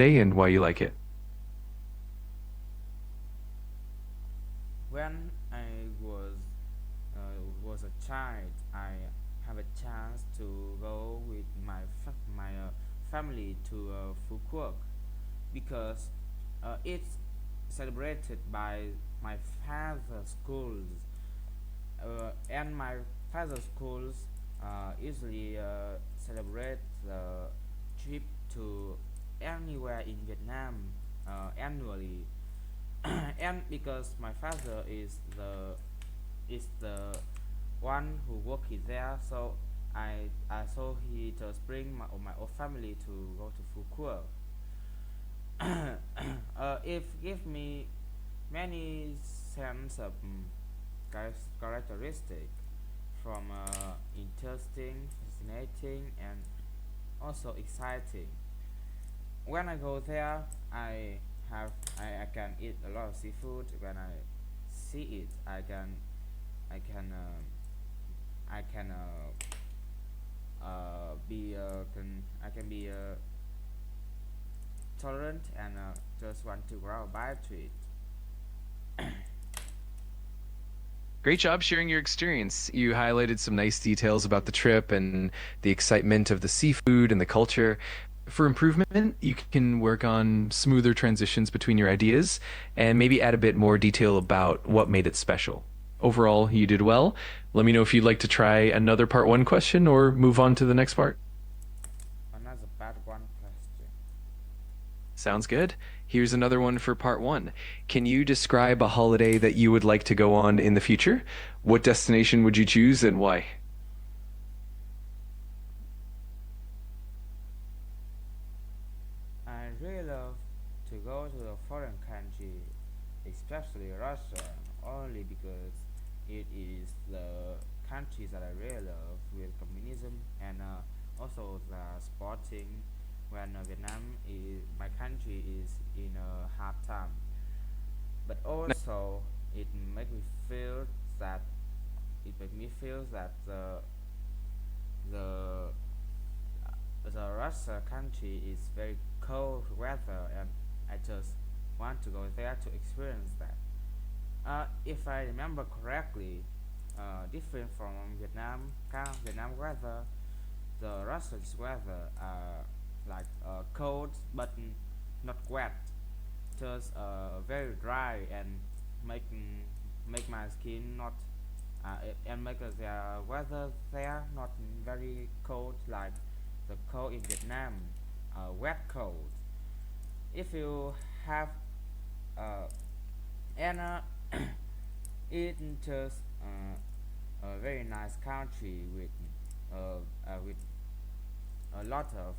and why you like it. When I was a child, I have a chance to go with my family to Fukuoka because it's celebrated by my father's schools, and my father's schools usually celebrate the trip to anywhere in Vietnam annually. And because my father is the one who works there, so so he just bring my whole family to go to Fukuoka. If give me many sense of characteristic from interesting, fascinating, and also exciting. When I go there, I can eat a lot of seafood. When I see it, I can I can be I can be tolerant and just want to grab a bite to it. Great job sharing your experience. You highlighted some nice details about the trip and the excitement of the seafood and the culture. For improvement, you can work on smoother transitions between your ideas and maybe add a bit more detail about what made it special. Overall, you did well. Let me know if you'd like to try another part one question or move on to the next part. Another bad one question. Sounds good. Here's another one for part one. Can you describe a holiday that you would like to go on in the future? What destination would you choose and why? I really love to go to a foreign country, especially Russia, only because it is the country that I really love with communism and also the sporting when Vietnam is my country is in a hard time. But also it make me feel that it make me feel that the the Russia country is very cold weather, and I just want to go there to experience that. If I remember correctly, different from Vietnam weather, the Russia's weather like cold but not wet, just very dry and making make my skin not and make the weather there not very cold like the cold in Vietnam, wet cold. If you have uh, and it just a very nice country with a lot of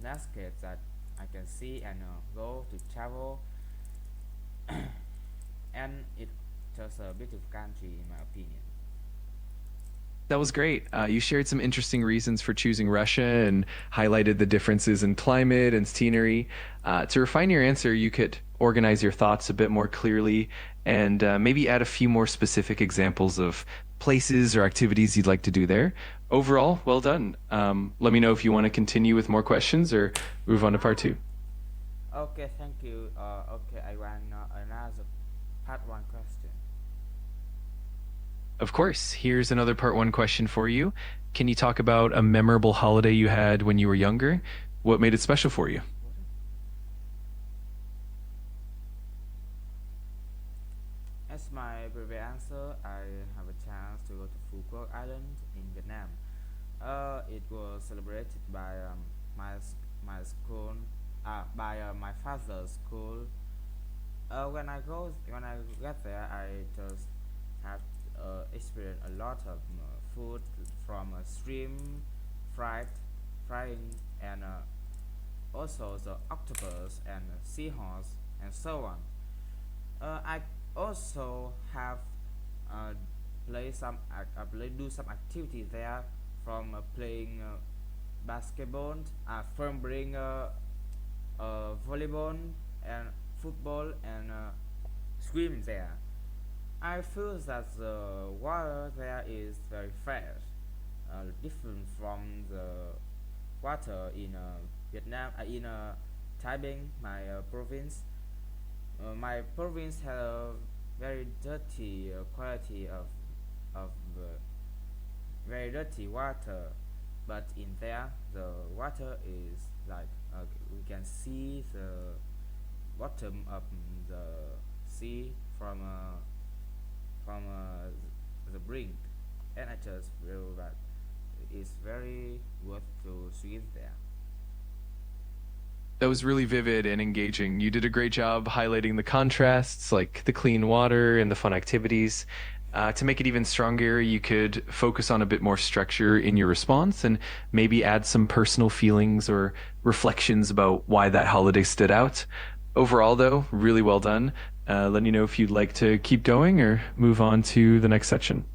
landscapes that I can see and go to travel, and it just a beautiful country in my opinion. That was great. You shared some interesting reasons for choosing Russia and highlighted the differences in climate and scenery. To refine your answer, you could organize your thoughts a bit more clearly and maybe add a few more specific examples of places or activities you'd like to do there. Overall, well done. Let me know if you want to continue with more questions or move on to part two. Okay, thank you. Okay, I want another part one question. Of course, here's another part one question for you. Can you talk about a memorable holiday you had when you were younger? What made it special for you? As my previous answer, I have a chance to go to Phuket Island in Vietnam. It was celebrated by my school, by my father's school. When I get there, I just have experienced a lot of food from shrimp, fried, frying, and also the octopus and seahorse and so on. I also have uh, do some activity there from playing basketball, from playing volleyball and football and swim there. I feel that the water there is very fresh, different from the water in Vietnam, in Taiping, my province. My province had a very dirty quality of very dirty water, but in there the water is like we can see the bottom of the sea from the brink, and I just feel that it's very worth to swim there. That was really vivid and engaging. You did a great job highlighting the contrasts, like the clean water and the fun activities. To make it even stronger, you could focus on a bit more structure in your response and maybe add some personal feelings or reflections about why that holiday stood out. Overall, though, really well done. Let me know if you'd like to keep going or move on to the next section.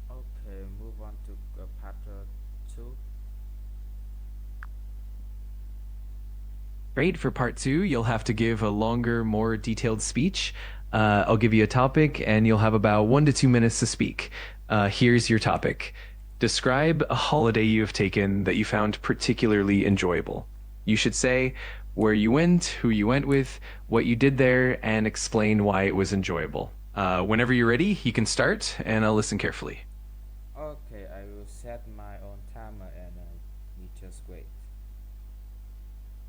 Okay, move on to part 2. Great. For part two, you'll have to give a longer, more detailed speech. I'll give you a topic, and you'll have about 1 to 2 minutes to speak. Here's your topic. Describe a holiday you have taken that you found particularly enjoyable. You should say where you went, who you went with, what you did there, and explain why it was enjoyable. Whenever you're ready, you can start, and I'll listen carefully. Okay, I will set my own timer and you just wait.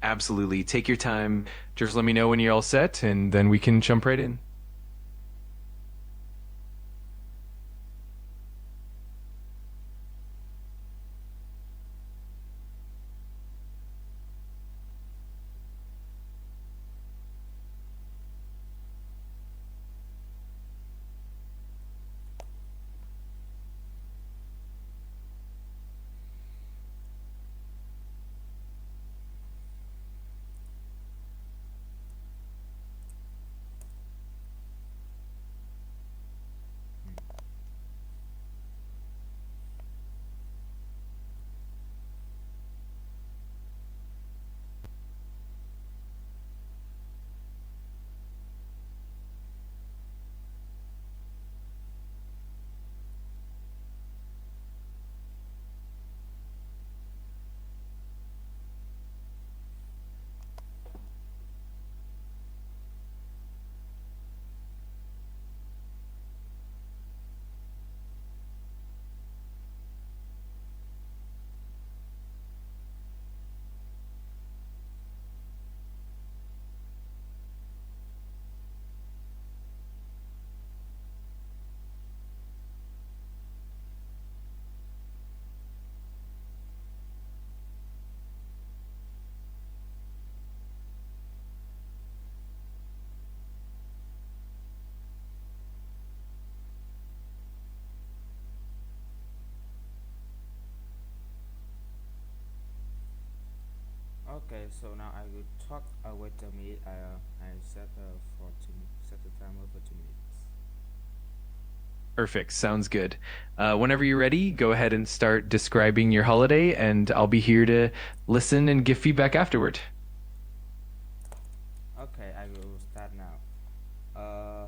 Absolutely. Take your time. Just let me know when you're all set, and then we can jump right in. Okay, so now I will talk. Wait a minute. I set for set the timer for 2 minutes. Perfect. Sounds good. Whenever you're ready, go ahead and start describing your holiday, and I'll be here to listen and give feedback afterward. Okay, I will start now. Uh,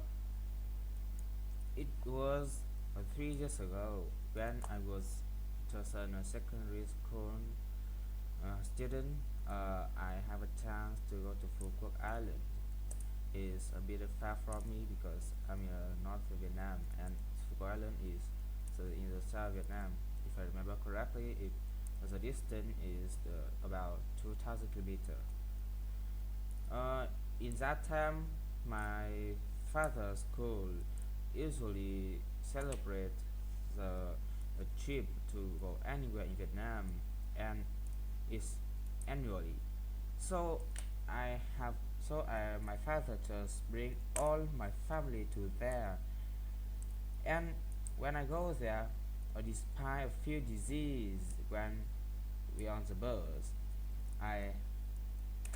it was 3 years ago when I was just in a secondary school student. I have a chance to go to Phuket Island. It's a bit far from me because I'm in North Vietnam and Phuket Island is so in the South Vietnam. If I remember correctly, the distance is about 2,000 kilometers. Uh, in that time, my father's school usually celebrate the a trip to go anywhere in Vietnam, and it's annually. So my father just bring all my family to there, and when I go there, despite a few disease when we on the bus, I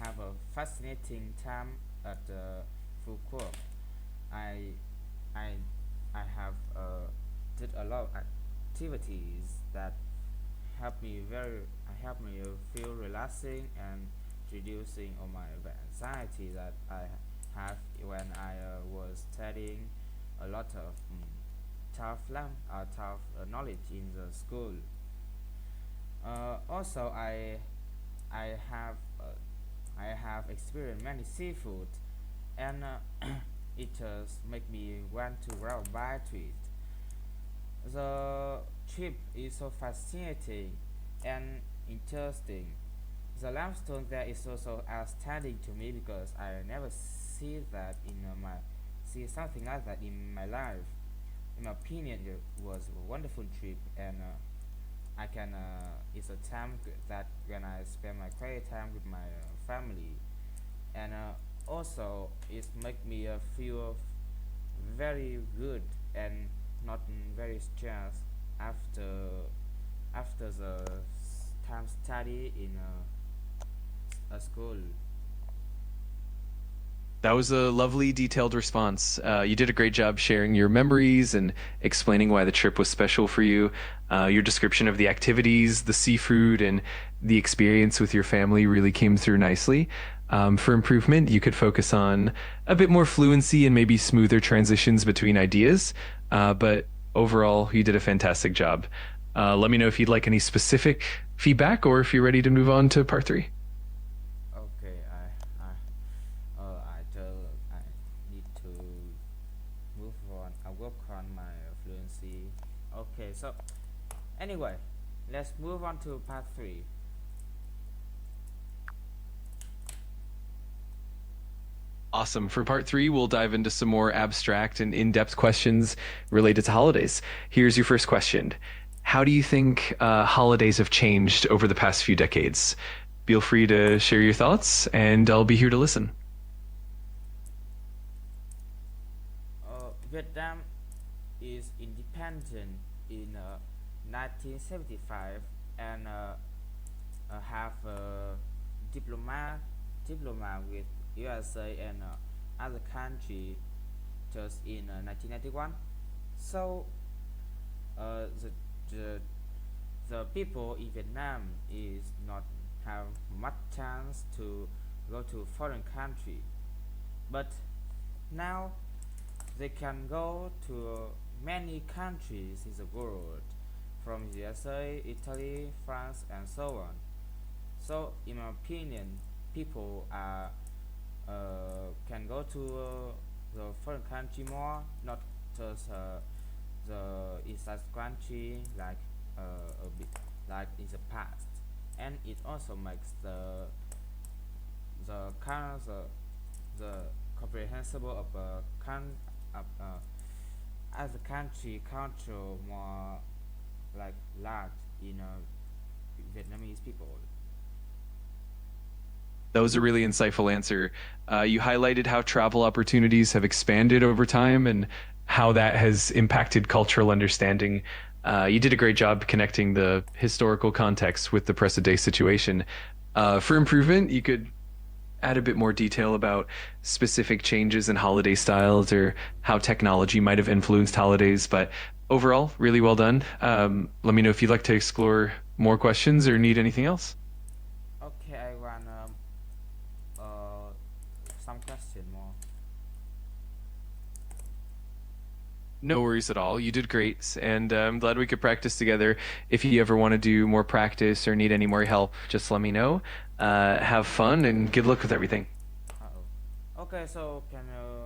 have a fascinating time at Phuket. I I I have did a lot of activities that help me feel relaxing and reducing all my anxiety that I have when I was studying a lot of tough knowledge in the school. Also, I have I have experienced many seafood, and it just make me want to grab a bite to it. The trip is so fascinating and interesting. The limestone there is also outstanding to me because I never see something like that in my life. In my opinion, it was a wonderful trip, and I can. It's a time that when I spend my quiet time with my family, and also it make me feel very good and not very stressed after the time study in a school. That was a lovely, detailed response. You did a great job sharing your memories and explaining why the trip was special for you. Your description of the activities, the seafood, and the experience with your family really came through nicely. For improvement, you could focus on a bit more fluency and maybe smoother transitions between ideas. But overall, you did a fantastic job. Let me know if you'd like any specific feedback or if you're ready to move on to part three. Okay, I need to move on. I work on my fluency. Okay, so anyway, let's move on to part three. Awesome. For part three, we'll dive into some more abstract and in-depth questions related to holidays. Here's your first question. How do you think holidays have changed over the past few decades? Feel free to share your thoughts, and I'll be here to listen. Vietnam is independent in 1975 and have a diploma with USA and other country just in 1991. So uh, the, the the people in Vietnam is not have much chance to go to foreign country, but now they can go to many countries in the world, from USA, Italy, France, and so on. So, in my opinion, people are can go to the foreign country more, not just the inside country like a bit like in the past, and it also makes the kind of the comprehensible of of as a country culture more like large in Vietnamese people. That was a really insightful answer. You highlighted how travel opportunities have expanded over time and how that has impacted cultural understanding. You did a great job connecting the historical context with the present day situation. For improvement, you could add a bit more detail about specific changes in holiday styles or how technology might have influenced holidays. But overall, really well done. Let me know if you'd like to explore more questions or need anything else. Okay, I want some question more. No worries at all. You did great, and I'm glad we could practice together. If you ever want to do more practice or need any more help, just let me know. Have fun and good luck with everything. Uh-oh. Okay, so can you